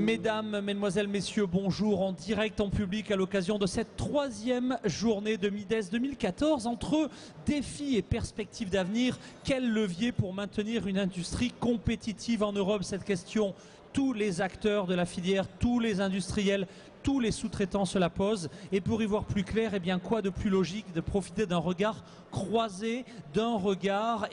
Mesdames, Mesdemoiselles, Messieurs, bonjour en direct, en public à l'occasion de cette troisième journée de Mides 2014. Entre défis et perspectives d'avenir, quel levier pour maintenir une industrie compétitive en Europe? Cette question, tous les acteurs de la filière, tous les industriels, tous les sous-traitants se la posent. Et pour y voir plus clair, eh bien, quoi de plus logique de profiter d'un regard croisé, d'un regard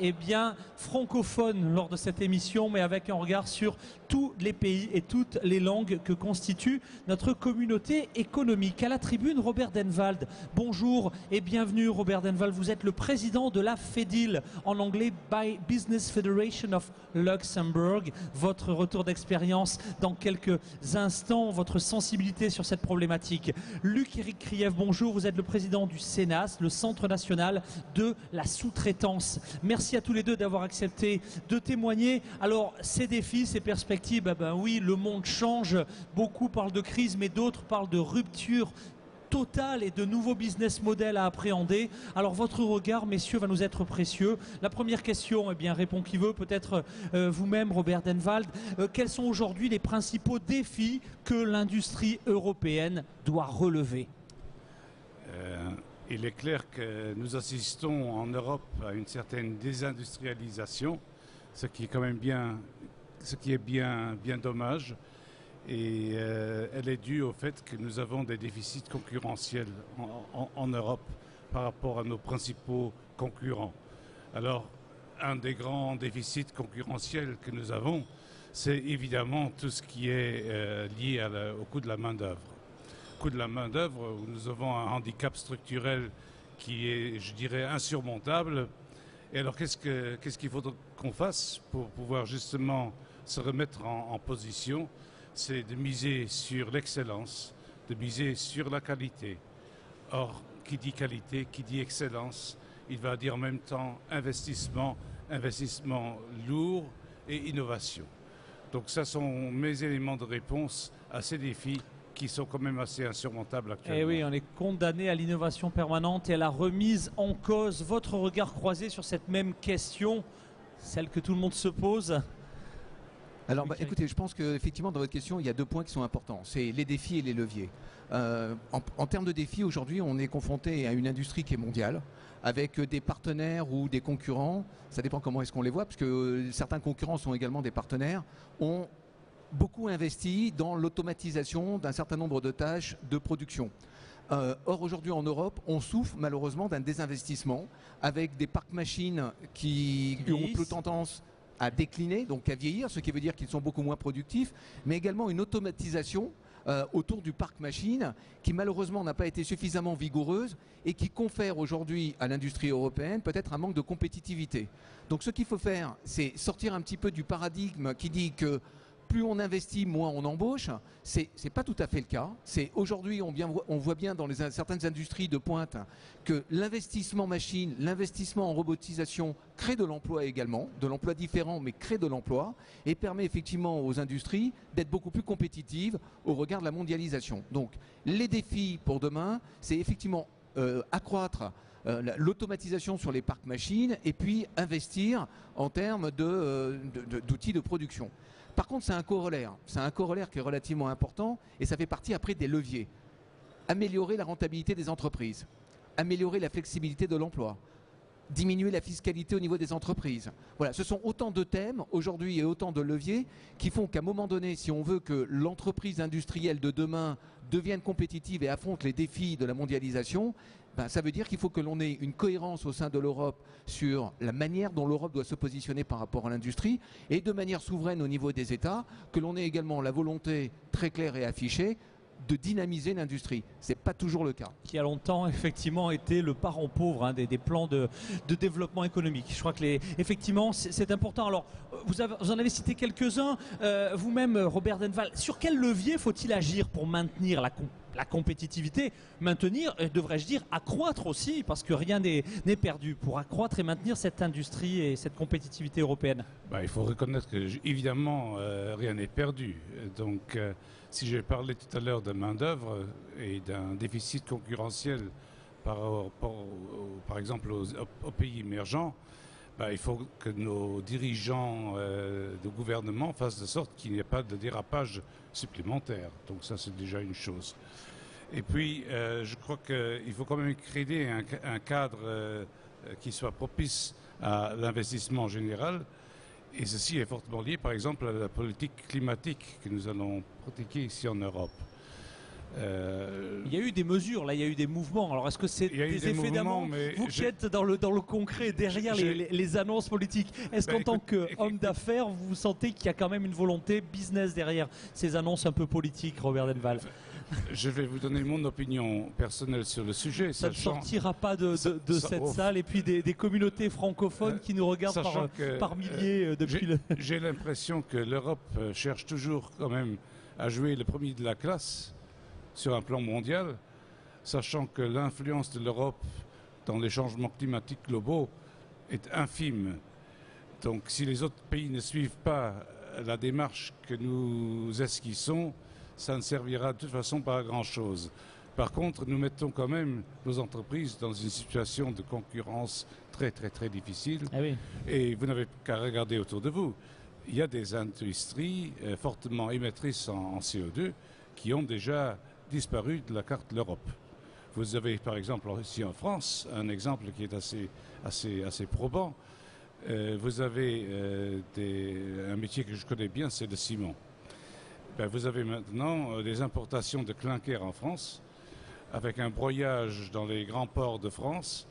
francophone lors de cette émission, mais avec un regard sur tous les pays et toutes les langues que constitue notre communauté économique. À la tribune, Robert Denwald. Bonjour et bienvenue Robert Denwald. Vous êtes le président de la FEDIL, en anglais Business Federation of Luxembourg. Votre retour d'expérience dans quelques instants, votre sensibilité sur cette problématique. Luc-Éric Krief, bonjour. Vous êtes le président du CNAS, le Centre national de la sous-traitance. Merci à tous les deux d'avoir accepté de témoigner. Alors, ces défis, ces perspectives, oui, le monde change. Beaucoup parlent de crise, mais d'autres parlent de rupture totale et de nouveaux business models à appréhender. Alors, votre regard, messieurs, va nous être précieux. La première question, répond qui veut, peut-être vous-même, Robert Denwald. Quels sont aujourd'hui les principaux défis que l'industrie européenne doit relever? Il est clair que nous assistons en Europe à une certaine désindustrialisation, ce qui est quand même bien dommage. Et elle est due au fait que nous avons des déficits concurrentiels en Europe par rapport à nos principaux concurrents. Alors, un des grands déficits concurrentiels que nous avons, c'est évidemment tout ce qui est lié au coût de la main-d'œuvre. Coût de la main-d'œuvre, où nous avons un handicap structurel qui est, je dirais, insurmontable. Et alors, qu'est-ce qu'il faut qu'on fasse pour pouvoir justement se remettre en position? C'est de miser sur l'excellence, de miser sur la qualité. Or, qui dit qualité, qui dit excellence, il va dire en même temps investissement lourd et innovation. Donc ça sont mes éléments de réponse à ces défis qui sont quand même assez insurmontables actuellement. Et oui, on est condamné à l'innovation permanente et à la remise en cause. Votre regard croisé sur cette même question, celle que tout le monde se pose? Alors écoutez, je pense qu'effectivement dans votre question, il y a deux points qui sont importants. C'est les défis et les leviers. En termes de défis, aujourd'hui, on est confronté à une industrie qui est mondiale, avec des partenaires ou des concurrents, ça dépend comment est-ce qu'on les voit, parce que certains concurrents sont également des partenaires, ont beaucoup investi dans l'automatisation d'un certain nombre de tâches de production. Or aujourd'hui en Europe, on souffre malheureusement d'un désinvestissement avec des parcs machines qui ont plus tendance à décliner, donc à vieillir, ce qui veut dire qu'ils sont beaucoup moins productifs, mais également une automatisation autour du parc machine qui malheureusement n'a pas été suffisamment vigoureuse et qui confère aujourd'hui à l'industrie européenne peut-être un manque de compétitivité. Donc ce qu'il faut faire, c'est sortir un petit peu du paradigme qui dit que plus on investit, moins on embauche. C'est pas tout à fait le cas. Aujourd'hui, on voit bien dans certaines industries de pointe que l'investissement machine, l'investissement en robotisation crée de l'emploi également, de l'emploi différent, mais crée de l'emploi et permet effectivement aux industries d'être beaucoup plus compétitives au regard de la mondialisation. Donc, les défis pour demain, c'est effectivement accroître l'automatisation sur les parcs machines et puis investir en termes d'outils de production. Par contre, c'est un corollaire qui est relativement important et ça fait partie après des leviers. Améliorer la rentabilité des entreprises, améliorer la flexibilité de l'emploi, diminuer la fiscalité au niveau des entreprises. Voilà, ce sont autant de thèmes aujourd'hui et autant de leviers qui font qu'à un moment donné, si on veut que l'entreprise industrielle de demain devienne compétitive et affronte les défis de la mondialisation, ça veut dire qu'il faut que l'on ait une cohérence au sein de l'Europe sur la manière dont l'Europe doit se positionner par rapport à l'industrie et de manière souveraine au niveau des États, que l'on ait également la volonté très claire et affichée de dynamiser l'industrie. Ce n'est pas toujours le cas. Qui a longtemps effectivement été le parent pauvre des plans de développement économique. Je crois que effectivement c'est important. Alors vous en avez cité quelques-uns. Vous-même, Robert Denwald, sur quel levier faut-il agir pour maintenir la compétitivité, maintenir, devrais-je dire, accroître aussi, parce que rien n'est perdu, pour accroître et maintenir cette industrie et cette compétitivité européenne? Il faut reconnaître que, évidemment, rien n'est perdu. Donc, si j'ai parlé tout à l'heure de main-d'œuvre et d'un déficit concurrentiel par exemple aux pays émergents, il faut que nos dirigeants de gouvernement fassent de sorte qu'il n'y ait pas de dérapage supplémentaire. Donc ça, c'est déjà une chose. Et puis, je crois qu'il faut quand même créer un cadre qui soit propice à l'investissement général. Et ceci est fortement lié, par exemple, à la politique climatique que nous allons pratiquer ici en Europe. Il y a eu des mesures, là, il y a eu des mouvements. Alors, est-ce que c'est des effets d'amont? Vous qui êtes dans le concret, derrière les annonces politiques, est-ce qu'en tant qu'homme d'affaires, vous sentez qu'il y a quand même une volonté business derrière ces annonces un peu politiques, Robert Denval? Je vais vous donner mon opinion personnelle sur le sujet. Ça ne sortira pas de cette salle et puis des communautés francophones qui nous regardent par milliers depuis J'ai l'impression que l'Europe cherche toujours quand même à jouer le premier de la classe sur un plan mondial, sachant que l'influence de l'Europe dans les changements climatiques globaux est infime. Donc si les autres pays ne suivent pas la démarche que nous esquissons, ça ne servira de toute façon pas à grand-chose. Par contre, nous mettons quand même nos entreprises dans une situation de concurrence très très très difficile. Ah oui. Et vous n'avez qu'à regarder autour de vous. Il y a des industries fortement émettrices en CO2 qui ont déjà disparu de la carte de l'Europe. Vous avez par exemple ici en France un exemple qui est assez probant. Vous avez un métier que je connais bien, c'est le ciment. Vous avez maintenant des importations de clinker en France avec un broyage dans les grands ports de France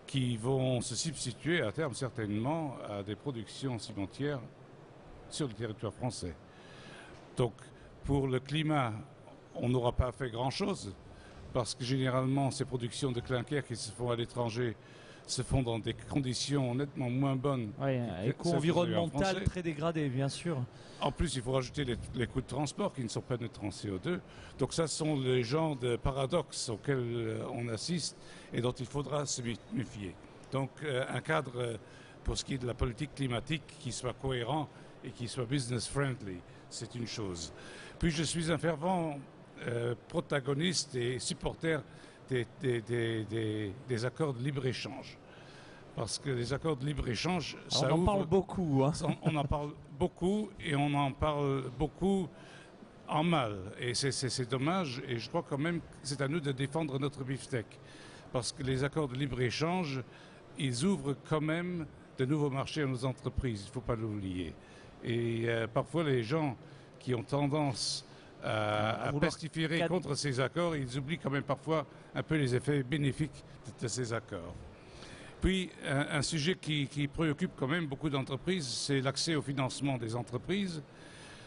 qui vont se substituer à terme certainement à des productions cimentières sur le territoire français. Donc pour le climat, on n'aura pas fait grand-chose parce que généralement ces productions de clinker qui se font à l'étranger se font dans des conditions nettement moins bonnes. Oui, éco-environnementales très dégradées, bien sûr. En plus, il faut rajouter les coûts de transport qui ne sont pas neutres en CO2. Donc ça, ce sont les genres de paradoxes auxquels on assiste et dont il faudra se méfier. Donc un cadre pour ce qui est de la politique climatique qui soit cohérent et qui soit business-friendly, c'est une chose. Puis je suis un fervent protagoniste et supporter des accords de libre-échange. Parce que les accords de libre-échange, on en parle beaucoup. Hein. On en parle beaucoup et on en parle beaucoup en mal. Et c'est dommage et je crois quand même que c'est à nous de défendre notre beefsteak. Parce que les accords de libre-échange, ils ouvrent quand même de nouveaux marchés à nos entreprises. Il ne faut pas l'oublier. Et parfois les gens qui ont tendance à pestiférer contre ces accords, ils oublient quand même parfois un peu les effets bénéfiques de ces accords. Puis, un sujet qui préoccupe quand même beaucoup d'entreprises, c'est l'accès au financement des entreprises.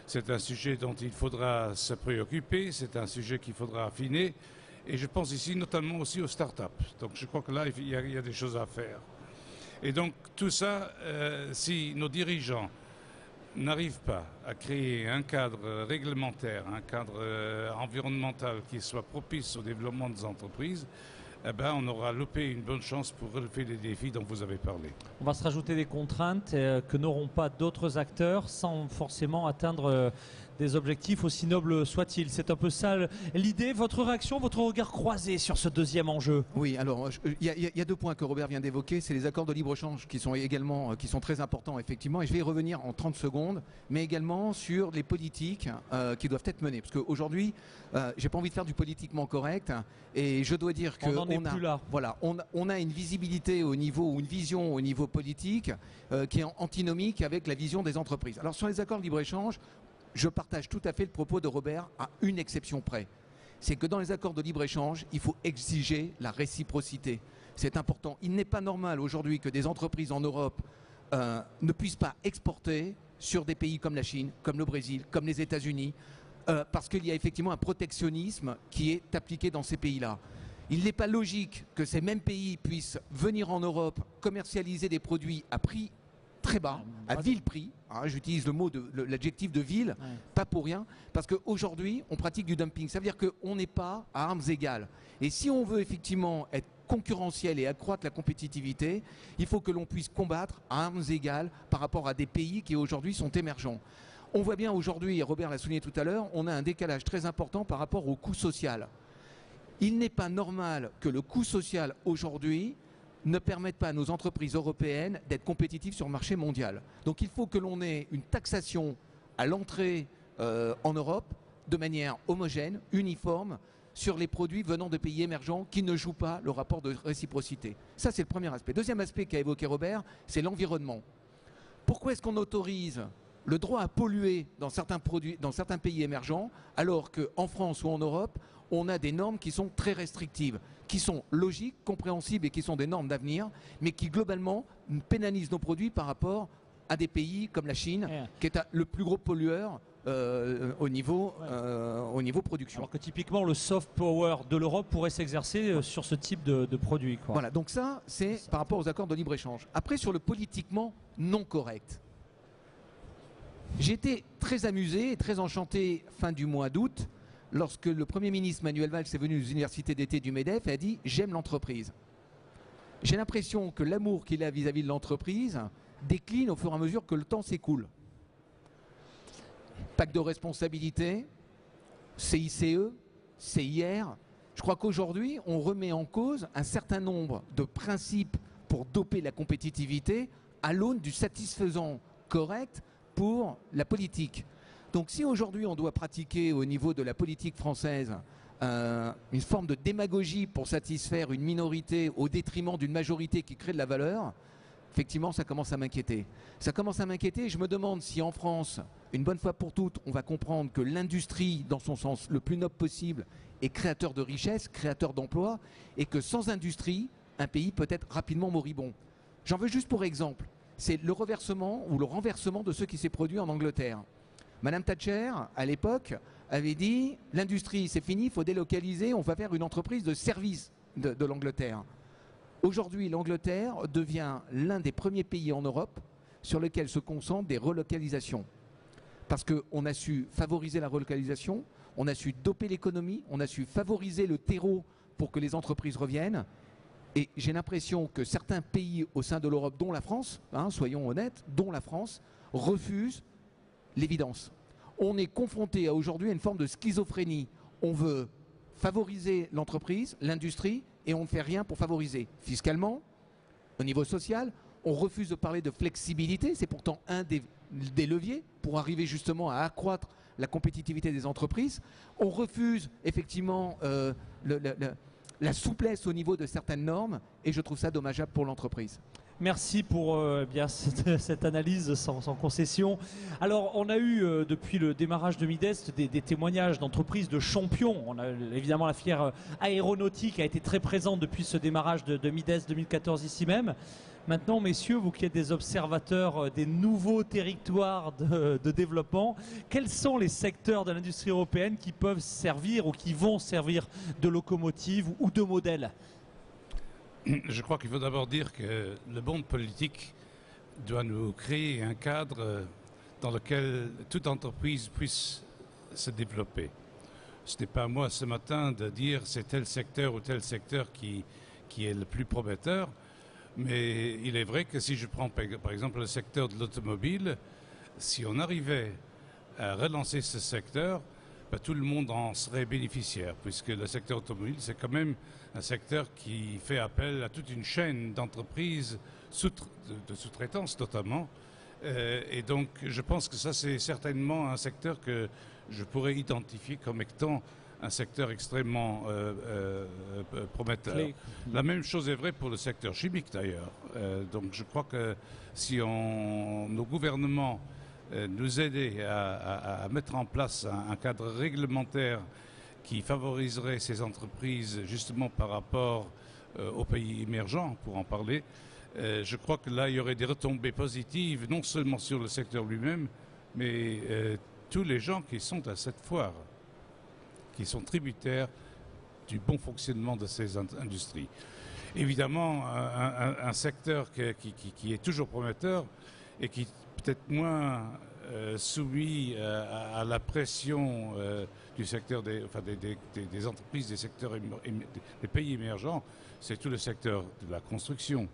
C'est un sujet dont il faudra se préoccuper, c'est un sujet qu'il faudra affiner. Et je pense ici notamment aussi aux start-up. Donc je crois que là, il y a des choses à faire. Et donc tout ça, si nos dirigeants n'arrive pas à créer un cadre réglementaire, un cadre environnemental qui soit propice au développement des entreprises, on aura loupé une bonne chance pour relever les défis dont vous avez parlé. On va se rajouter des contraintes que n'auront pas d'autres acteurs sans forcément atteindre des objectifs aussi nobles soient-ils. C'est un peu ça l'idée. Votre réaction, votre regard croisé sur ce deuxième enjeu? Oui, alors il y a deux points que Robert vient d'évoquer. C'est les accords de libre-échange qui sont très importants effectivement. Et je vais y revenir en 30 secondes, mais également sur les politiques qui doivent être menées. Parce qu'aujourd'hui, j'ai pas envie de faire du politiquement correct. Et je dois dire que on a une visibilité au niveau, ou une vision au niveau politique qui est antinomique avec la vision des entreprises. Alors sur les accords de libre-échange, je partage tout à fait le propos de Robert à une exception près. C'est que dans les accords de libre-échange, il faut exiger la réciprocité. C'est important. Il n'est pas normal aujourd'hui que des entreprises en Europe ne puissent pas exporter sur des pays comme la Chine, comme le Brésil, comme les États-Unis, parce qu'il y a effectivement un protectionnisme qui est appliqué dans ces pays-là. Il n'est pas logique que ces mêmes pays puissent venir en Europe commercialiser des produits à prix très bas, à vil prix, j'utilise l'adjectif de vil, pas pour rien, parce qu'aujourd'hui, on pratique du dumping. Ça veut dire qu'on n'est pas à armes égales. Et si on veut effectivement être concurrentiel et accroître la compétitivité, il faut que l'on puisse combattre à armes égales par rapport à des pays qui aujourd'hui sont émergents. On voit bien aujourd'hui, et Robert l'a souligné tout à l'heure, on a un décalage très important par rapport au coût social. Il n'est pas normal que le coût social aujourd'hui ne permettent pas à nos entreprises européennes d'être compétitives sur le marché mondial. Donc il faut que l'on ait une taxation à l'entrée en Europe de manière homogène, uniforme, sur les produits venant de pays émergents qui ne jouent pas le rapport de réciprocité. Ça, c'est le premier aspect. Deuxième aspect qu'a évoqué Robert, c'est l'environnement. Pourquoi est-ce qu'on autorise le droit à polluer dans certains produits, dans certains pays émergents, alors qu'en France ou en Europe, on a des normes qui sont très restrictives, qui sont logiques, compréhensibles et qui sont des normes d'avenir, mais qui globalement pénalisent nos produits par rapport à des pays comme la Chine, qui est le plus gros pollueur au niveau production. Alors que typiquement le soft power de l'Europe pourrait s'exercer sur ce type de produit, quoi. Voilà, donc ça c'est par rapport aux accords de libre-échange. Après, sur le politiquement non correct, j'ai été très amusé et très enchanté fin du mois d'août lorsque le Premier ministre Manuel Valls est venu aux universités d'été du MEDEF et a dit « j'aime l'entreprise ». J'ai l'impression que l'amour qu'il a vis-à-vis de l'entreprise décline au fur et à mesure que le temps s'écoule. Pacte de responsabilité, CICE, CIR. Je crois qu'aujourd'hui, on remet en cause un certain nombre de principes pour doper la compétitivité à l'aune du satisfaisant correct pour la politique. Donc si aujourd'hui on doit pratiquer au niveau de la politique française une forme de démagogie pour satisfaire une minorité au détriment d'une majorité qui crée de la valeur, effectivement ça commence à m'inquiéter. Ça commence à m'inquiéter et je me demande si en France, une bonne fois pour toutes, on va comprendre que l'industrie, dans son sens le plus noble possible, est créateur de richesses, créateur d'emplois, et que sans industrie, un pays peut être rapidement moribond. J'en veux juste pour exemple, c'est le reversement ou le renversement de ce qui s'est produit en Angleterre. Madame Thatcher, à l'époque, avait dit « l'industrie, c'est fini, il faut délocaliser, on va faire une entreprise de service de l'Angleterre ». Aujourd'hui, l'Angleterre devient l'un des premiers pays en Europe sur lequel se concentrent des relocalisations. Parce qu'on a su favoriser la relocalisation, on a su doper l'économie, on a su favoriser le terreau pour que les entreprises reviennent. Et j'ai l'impression que certains pays au sein de l'Europe, dont la France, soyons honnêtes, dont la France, refusent l'évidence. On est confronté aujourd'hui à une forme de schizophrénie. On veut favoriser l'entreprise, l'industrie, et on ne fait rien pour favoriser. Fiscalement, au niveau social, on refuse de parler de flexibilité. C'est pourtant un des leviers pour arriver justement à accroître la compétitivité des entreprises. On refuse effectivement la souplesse au niveau de certaines normes et je trouve ça dommageable pour l'entreprise. Merci pour bien cette analyse sans concession. Alors, on a eu depuis le démarrage de Midest des témoignages d'entreprises de champions. On a évidemment la filière aéronautique a été très présente depuis ce démarrage de Midest 2014 ici même. Maintenant, messieurs, vous qui êtes des observateurs des nouveaux territoires de développement, quels sont les secteurs de l'industrie européenne qui peuvent servir ou qui vont servir de locomotive ou de modèle ? Je crois qu'il faut d'abord dire que le monde politique doit nous créer un cadre dans lequel toute entreprise puisse se développer. Ce n'est pas à moi ce matin de dire c'est tel secteur ou tel secteur qui est le plus prometteur, mais il est vrai que si je prends par exemple le secteur de l'automobile, si on arrivait à relancer ce secteur, tout le monde en serait bénéficiaire, puisque le secteur automobile, c'est quand même un secteur qui fait appel à toute une chaîne d'entreprises, de sous-traitance notamment. Et donc, je pense que ça, c'est certainement un secteur que je pourrais identifier comme étant un secteur extrêmement prometteur. La même chose est vraie pour le secteur chimique, d'ailleurs. Donc, je crois que si nos gouvernements nous aider à mettre en place un cadre réglementaire qui favoriserait ces entreprises justement par rapport aux pays émergents, pour en parler, je crois que là, il y aurait des retombées positives, non seulement sur le secteur lui-même, mais tous les gens qui sont à cette foire, qui sont tributaires du bon fonctionnement de ces industries. Évidemment, un secteur qui est toujours prometteur et qui peut-être moins soumis à la pression du secteur des entreprises des secteurs des pays émergents, c'est tout le secteur de la construction.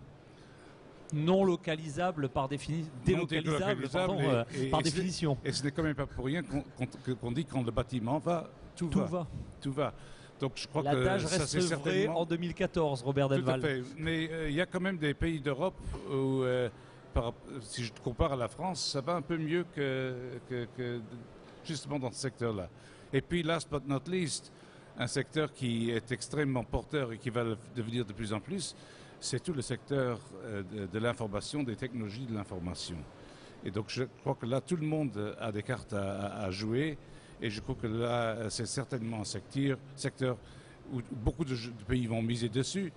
Non localisable par définition, délocalisable par définition. Et ce n'est quand même pas pour rien qu'on dit quand le bâtiment va, tout va. Donc je crois que L'adage ça, reste c'est vrai certainement... en 2014, Robert Tout à Delval. fait. Mais il y a quand même des pays d'Europe où, si je te compare à la France, ça va un peu mieux que justement dans ce secteur-là. Et puis, last but not least, un secteur qui est extrêmement porteur et qui va le devenir de plus en plus, c'est tout le secteur de l'information, des technologies de l'information. Et donc, je crois que là, tout le monde a des cartes à jouer. Et je crois que là, c'est certainement un secteur où beaucoup de pays vont miser dessus,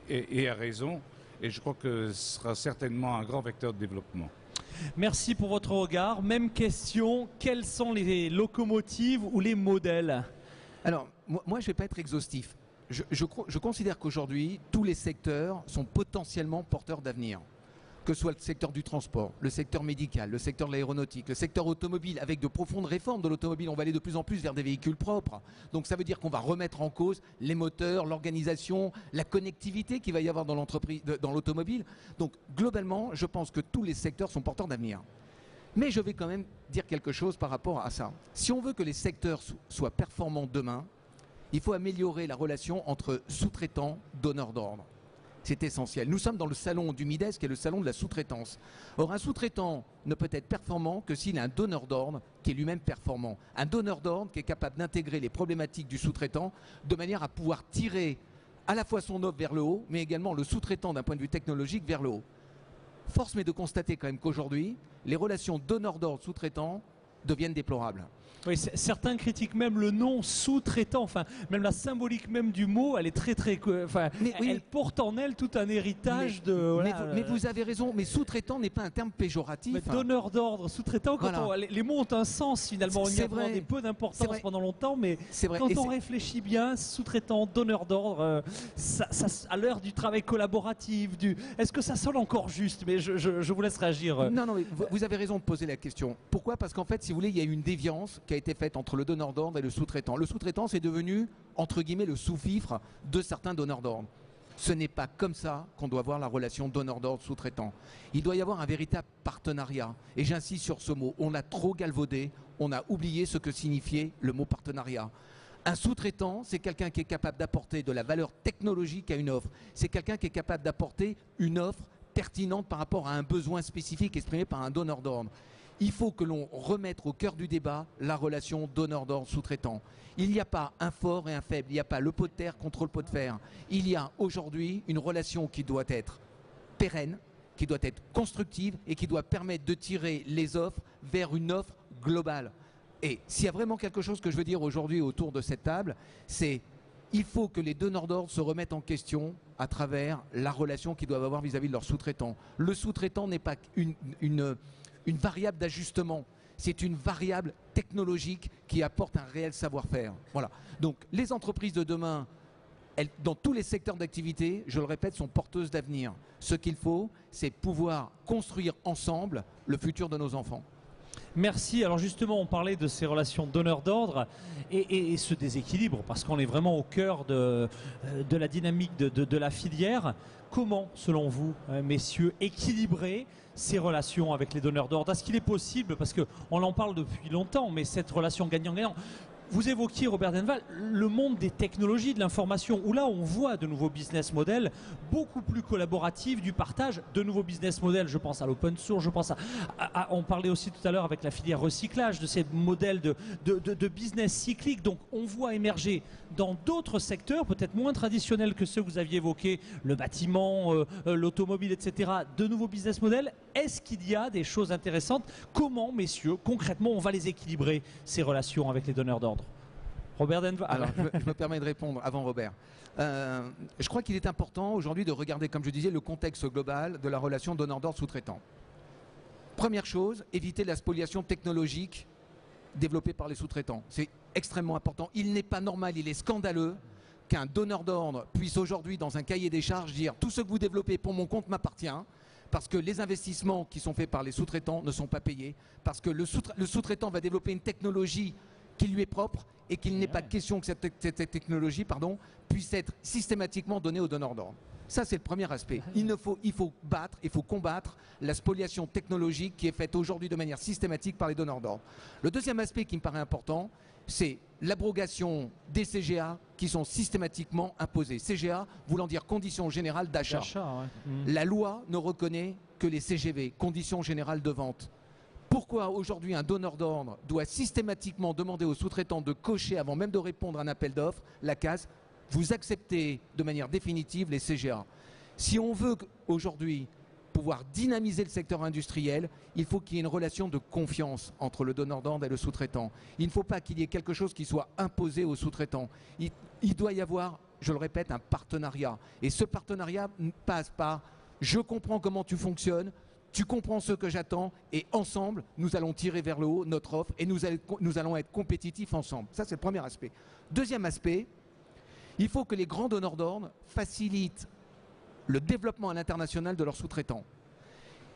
et à raison. Et je crois que ce sera certainement un grand vecteur de développement. Merci pour votre regard. Même question, quelles sont les locomotives ou les modèles? Alors, moi je ne vais pas être exhaustif. Je considère qu'aujourd'hui, tous les secteurs sont potentiellement porteurs d'avenir. Que ce soit le secteur du transport, le secteur médical, le secteur de l'aéronautique, le secteur automobile, avec de profondes réformes de l'automobile, on va aller de plus en plus vers des véhicules propres. Donc ça veut dire qu'on va remettre en cause les moteurs, l'organisation, la connectivité qu'il va y avoir dans l'entreprise, dans l'automobile. Donc globalement, je pense que tous les secteurs sont porteurs d'avenir. Mais je vais quand même dire quelque chose par rapport à ça. Si on veut que les secteurs soient performants demain, il faut améliorer la relation entre sous-traitants, donneurs d'ordre. C'est essentiel. Nous sommes dans le salon du MIDES, qui est le salon de la sous-traitance. Or, un sous-traitant ne peut être performant que s'il a un donneur d'ordre qui est lui-même performant. Un donneur d'ordre qui est capable d'intégrer les problématiques du sous-traitant de manière à pouvoir tirer à la fois son offre vers le haut, mais également le sous-traitant d'un point de vue technologique vers le haut. Force m'est de constater quand même qu'aujourd'hui, les relations donneur d'ordre sous-traitant deviennent déplorables. Oui, certains critiquent même le nom sous-traitant, enfin même la symbolique même du mot, elle est très enfin, elle porte en elle tout un héritage mais vous avez raison, mais sous-traitant n'est pas un terme péjoratif. Mais donneur d'ordre, sous-traitant, les mots ont un sens finalement, on y a accordé peu d'importance pendant longtemps, mais quand on réfléchit bien, sous-traitant, donneur d'ordre, à l'heure du travail collaboratif, est-ce que ça sonne encore juste? Mais je vous laisse réagir. Non, mais vous avez raison de poser la question. Pourquoi? Parce qu'en fait, si vous voulez, il y a eu une déviance qui a été faite entre le donneur d'ordre et le sous-traitant. Le sous-traitant, c'est devenu, entre guillemets, le sous-fifre de certains donneurs d'ordre. Ce n'est pas comme ça qu'on doit voir la relation donneur d'ordre sous-traitant. Il doit y avoir un véritable partenariat. Et j'insiste sur ce mot. On a trop galvaudé, on a oublié ce que signifiait le mot partenariat. Un sous-traitant, c'est quelqu'un qui est capable d'apporter de la valeur technologique à une offre. C'est quelqu'un qui est capable d'apporter une offre pertinente par rapport à un besoin spécifique exprimé par un donneur d'ordre. Il faut que l'on remette au cœur du débat la relation donneur d'ordre sous-traitant. Il n'y a pas un fort et un faible, il n'y a pas le pot de terre contre le pot de fer. Il y a aujourd'hui une relation qui doit être pérenne, qui doit être constructive et qui doit permettre de tirer les offres vers une offre globale. Et s'il y a vraiment quelque chose que je veux dire aujourd'hui autour de cette table, c'est il faut que les donneurs d'ordre se remettent en question à travers la relation qu'ils doivent avoir vis-à-vis de leurs sous-traitants. Le sous-traitant n'est pas une variable d'ajustement, c'est une variable technologique qui apporte un réel savoir-faire. Voilà. Donc les entreprises de demain, dans tous les secteurs d'activité, je le répète, sont porteuses d'avenir. Ce qu'il faut, c'est pouvoir construire ensemble le futur de nos enfants. Merci. Alors justement, on parlait de ces relations donneurs d'ordre et ce déséquilibre, parce qu'on est vraiment au cœur de la dynamique de la filière. Comment, selon vous, messieurs, équilibrer ces relations avec les donneurs d'ordre? Est-ce qu'il est possible, parce qu'on en parle depuis longtemps, mais cette relation gagnant-gagnant, vous évoquiez, Robert Denval, le monde des technologies, de l'information, où là on voit de nouveaux business models beaucoup plus collaboratifs, du partage, de nouveaux business models, je pense à l'open source, je pense on parlait aussi tout à l'heure avec la filière recyclage, de ces modèles de business cyclique. Donc on voit émerger dans d'autres secteurs, peut-être moins traditionnels que ceux que vous aviez évoqués, le bâtiment, l'automobile, etc., de nouveaux business models. Est-ce qu'il y a des choses intéressantes? Comment, messieurs, concrètement, on va les équilibrer, ces relations avec les donneurs d'ordre? Robert Denval. Alors, je me permets de répondre avant Robert. Je crois qu'il est important aujourd'hui de regarder, comme je disais, le contexte global de la relation donneur d'ordre sous-traitant. Première chose, éviter la spoliation technologique développée par les sous-traitants. C'est extrêmement important. Il n'est pas normal, il est scandaleux qu'un donneur d'ordre puisse aujourd'hui, dans un cahier des charges, dire « tout ce que vous développez pour mon compte m'appartient », parce que les investissements qui sont faits par les sous-traitants ne sont pas payés, parce que le sous-traitant va développer une technologie qui lui est propre et qu'il n'est pas question que cette technologie puisse être systématiquement donnée aux donneurs d'ordre. Ça, c'est le premier aspect. Il faut combattre la spoliation technologique qui est faite aujourd'hui de manière systématique par les donneurs d'ordre. Le deuxième aspect qui me paraît important, c'est l'abrogation des CGA qui sont systématiquement imposés. CGA voulant dire conditions générales d'achat. La loi ne reconnaît que les CGV, conditions générales de vente. Pourquoi aujourd'hui un donneur d'ordre doit systématiquement demander aux sous-traitants de cocher, avant même de répondre à un appel d'offres, la case « Vous acceptez de manière définitive les CGA ». Si on veut aujourd'hui pouvoir dynamiser le secteur industriel, il faut qu'il y ait une relation de confiance entre le donneur d'ordre et le sous-traitant. Il ne faut pas qu'il y ait quelque chose qui soit imposé aux sous-traitants. Il doit y avoir, je le répète, un partenariat. Et ce partenariat passe par « je comprends comment tu fonctionnes », tu comprends ce que j'attends et ensemble, nous allons tirer vers le haut notre offre et nous allons être compétitifs ensemble. Ça, c'est le premier aspect. Deuxième aspect, il faut que les grands donneurs d'ordre facilitent le développement à l'international de leurs sous-traitants.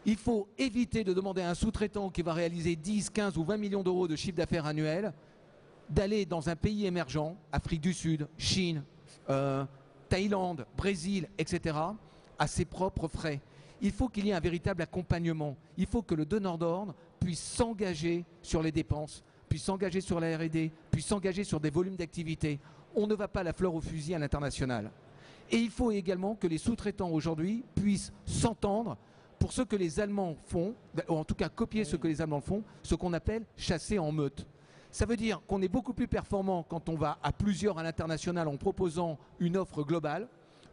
Il faut éviter de demander à un sous-traitant qui va réaliser 10, 15 ou 20 millions d'euros de chiffre d'affaires annuel d'aller dans un pays émergent, Afrique du Sud, Chine, Thaïlande, Brésil, etc., à ses propres frais. Il faut qu'il y ait un véritable accompagnement. Il faut que le donneur d'ordre puisse s'engager sur les dépenses, puisse s'engager sur la R&D, puisse s'engager sur des volumes d'activité. On ne va pas la fleur au fusil à l'international. Et il faut également que les sous-traitants aujourd'hui puissent s'entendre pour ce que les Allemands font, ou en tout cas copier ce que les Allemands font, ce qu'on appelle chasser en meute. Ça veut dire qu'on est beaucoup plus performant quand on va à plusieurs à l'international en proposant une offre globale,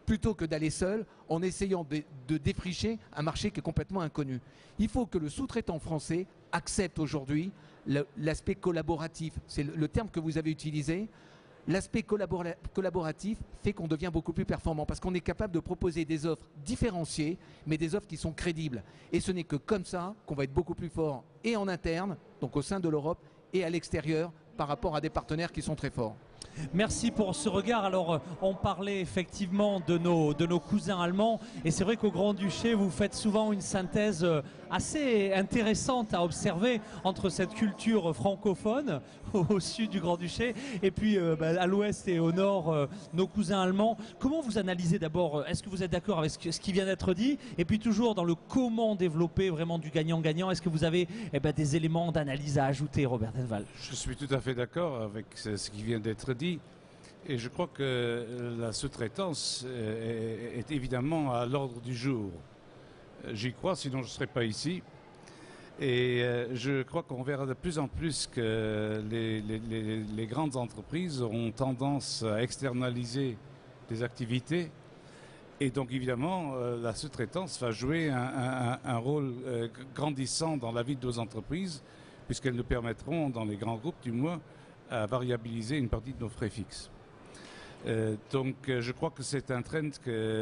plutôt que d'aller seul en essayant de défricher un marché qui est complètement inconnu. Il faut que le sous-traitant français accepte aujourd'hui l'aspect collaboratif. C'est le terme que vous avez utilisé. L'aspect collaboratif fait qu'on devient beaucoup plus performant parce qu'on est capable de proposer des offres différenciées, mais des offres qui sont crédibles. Et ce n'est que comme ça qu'on va être beaucoup plus fort et en interne, donc au sein de l'Europe, et à l'extérieur par rapport à des partenaires qui sont très forts. Merci pour ce regard. Alors, on parlait effectivement de nos cousins allemands et c'est vrai qu'au Grand-Duché, vous faites souvent une synthèse assez intéressante à observer entre cette culture francophone au sud du Grand-Duché et puis à l'ouest et au nord, nos cousins allemands. Comment vous analysez d'abord, est-ce que vous êtes d'accord avec ce qui vient d'être dit? Et puis toujours dans le comment développer vraiment du gagnant-gagnant, est-ce que vous avez des éléments d'analyse à ajouter, Robert Denval? Je suis tout à fait d'accord avec ce qui vient d'être dit. Et je crois que la sous-traitance est évidemment à l'ordre du jour. J'y crois, sinon je ne serais pas ici. Et je crois qu'on verra de plus en plus que les grandes entreprises auront tendance à externaliser des activités. Et donc évidemment, la sous-traitance va jouer un rôle grandissant dans la vie de nos entreprises, puisqu'elles nous permettront, dans les grands groupes du moins, à variabiliser une partie de nos frais fixes. Donc je crois que c'est un trend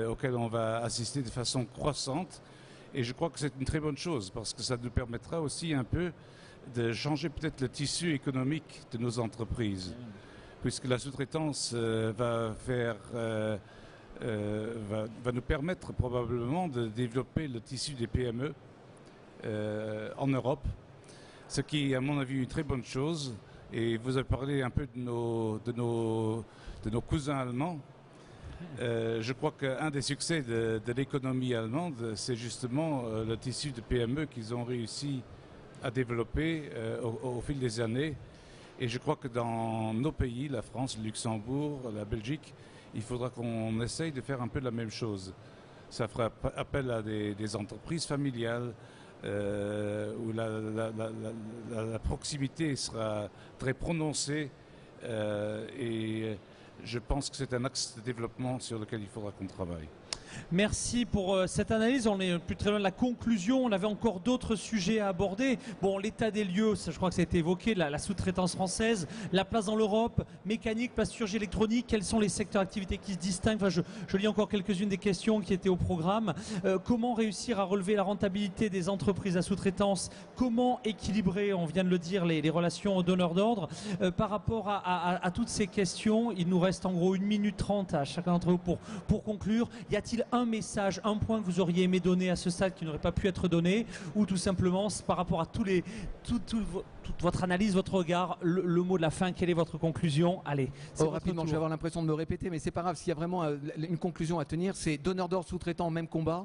auquel on va assister de façon croissante et je crois que c'est une très bonne chose parce que ça nous permettra aussi un peu de changer peut-être le tissu économique de nos entreprises puisque la sous-traitance va nous permettre probablement de développer le tissu des PME en Europe, ce qui est à mon avis une très bonne chose. Et vous avez parlé un peu de nos cousins allemands. Je crois qu'un des succès de l'économie allemande, c'est justement le tissu de PME qu'ils ont réussi à développer au fil des années. Et je crois que dans nos pays, la France, le Luxembourg, la Belgique, il faudra qu'on essaye de faire un peu la même chose. Ça fera appel à des entreprises familiales, où la proximité sera très prononcée et je pense que c'est un axe de développement sur lequel il faudra qu'on travaille. Merci pour cette analyse. On est plus très loin de la conclusion. On avait encore d'autres sujets à aborder. Bon, l'état des lieux, ça, je crois que ça a été évoqué, la sous-traitance française, la place dans l'Europe, mécanique, plasturgie électronique, quels sont les secteurs d'activité qui se distinguent? Enfin, je lis encore quelques-unes des questions qui étaient au programme. Comment réussir à relever la rentabilité des entreprises à sous-traitance? Comment équilibrer, on vient de le dire, les relations aux donneurs d'ordre? Par rapport à toutes ces questions, il nous reste en gros 1 minute 30 à chacun d'entre vous pour conclure. Y a-t-il un message, un point que vous auriez aimé donner à ce stade qui n'aurait pas pu être donné, ou tout simplement par rapport à toute votre analyse, votre regard, le mot de la fin, quelle est votre conclusion? Allez, rapidement, je vais avoir l'impression de me répéter, mais c'est pas grave, s'il y a vraiment une conclusion à tenir, c'est donneurs d'ordre, sous-traitants, même combat,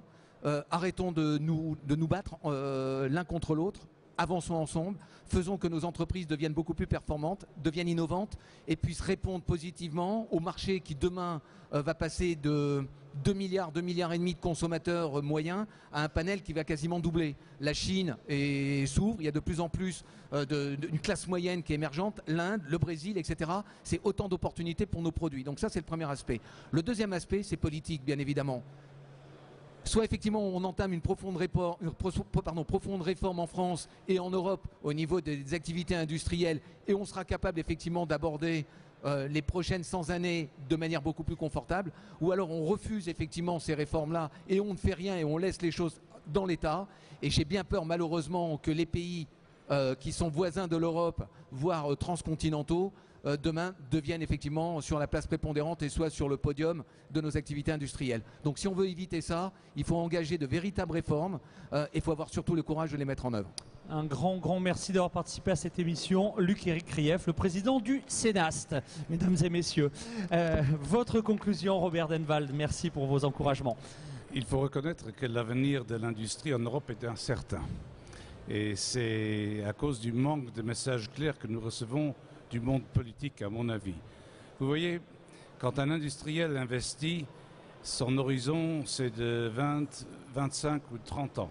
arrêtons de nous battre l'un contre l'autre, avançons ensemble, faisons que nos entreprises deviennent beaucoup plus performantes, deviennent innovantes et puissent répondre positivement au marché qui demain va passer de 2 milliards, 2 milliards et demi de consommateurs moyens à un panel qui va quasiment doubler. La Chine s'ouvre, il y a de plus en plus une classe moyenne qui est émergente, l'Inde, le Brésil, etc. C'est autant d'opportunités pour nos produits. Donc ça, c'est le premier aspect. Le deuxième aspect, c'est politique, bien évidemment. Soit effectivement on entame une profonde réforme en France et en Europe au niveau des activités industrielles et on sera capable effectivement d'aborder les prochaines 100 années de manière beaucoup plus confortable, ou alors on refuse effectivement ces réformes-là et on ne fait rien et on laisse les choses dans l'état. Et j'ai bien peur malheureusement que les pays qui sont voisins de l'Europe, voire transcontinentaux, demain deviennent effectivement sur la place prépondérante et soit sur le podium de nos activités industrielles. Donc si on veut éviter ça, il faut engager de véritables réformes et il faut avoir surtout le courage de les mettre en œuvre. Un grand merci d'avoir participé à cette émission. Luc-Éric Krief, le président du Cénast. Mesdames et messieurs, votre conclusion, Robert Denwald, merci pour vos encouragements. Il faut reconnaître que l'avenir de l'industrie en Europe est incertain. Et c'est à cause du manque de messages clairs que nous recevons du monde politique, à mon avis. Vous voyez, quand un industriel investit, son horizon, c'est de 20, 25 ou 30 ans.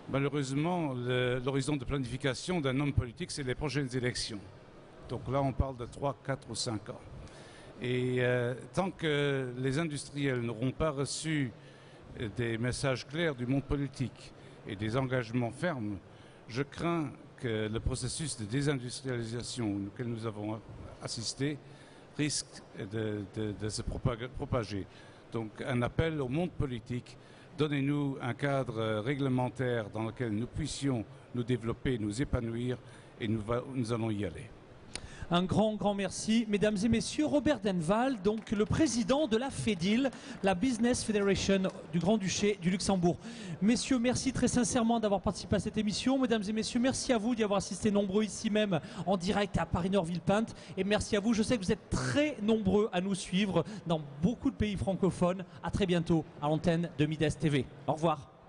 Malheureusement, l'horizon de planification d'un homme politique, c'est les prochaines élections. Donc là, on parle de 3, 4 ou 5 ans. Et tant que les industriels n'auront pas reçu des messages clairs du monde politique et des engagements fermes, je crains que le processus de désindustrialisation auquel nous avons assisté risque de se propager. Donc un appel au monde politique, donnez-nous un cadre réglementaire dans lequel nous puissions nous développer, nous épanouir et nous allons y aller. Un grand merci. Mesdames et messieurs, Robert Denwald, donc le président de la FEDIL, la Business Federation du Grand-Duché du Luxembourg. Messieurs, merci très sincèrement d'avoir participé à cette émission. Mesdames et messieurs, merci à vous d'y avoir assisté nombreux ici même en direct à Paris-Nord-Villepinte. Et merci à vous, je sais que vous êtes très nombreux à nous suivre dans beaucoup de pays francophones. À très bientôt à l'antenne de Mides TV. Au revoir.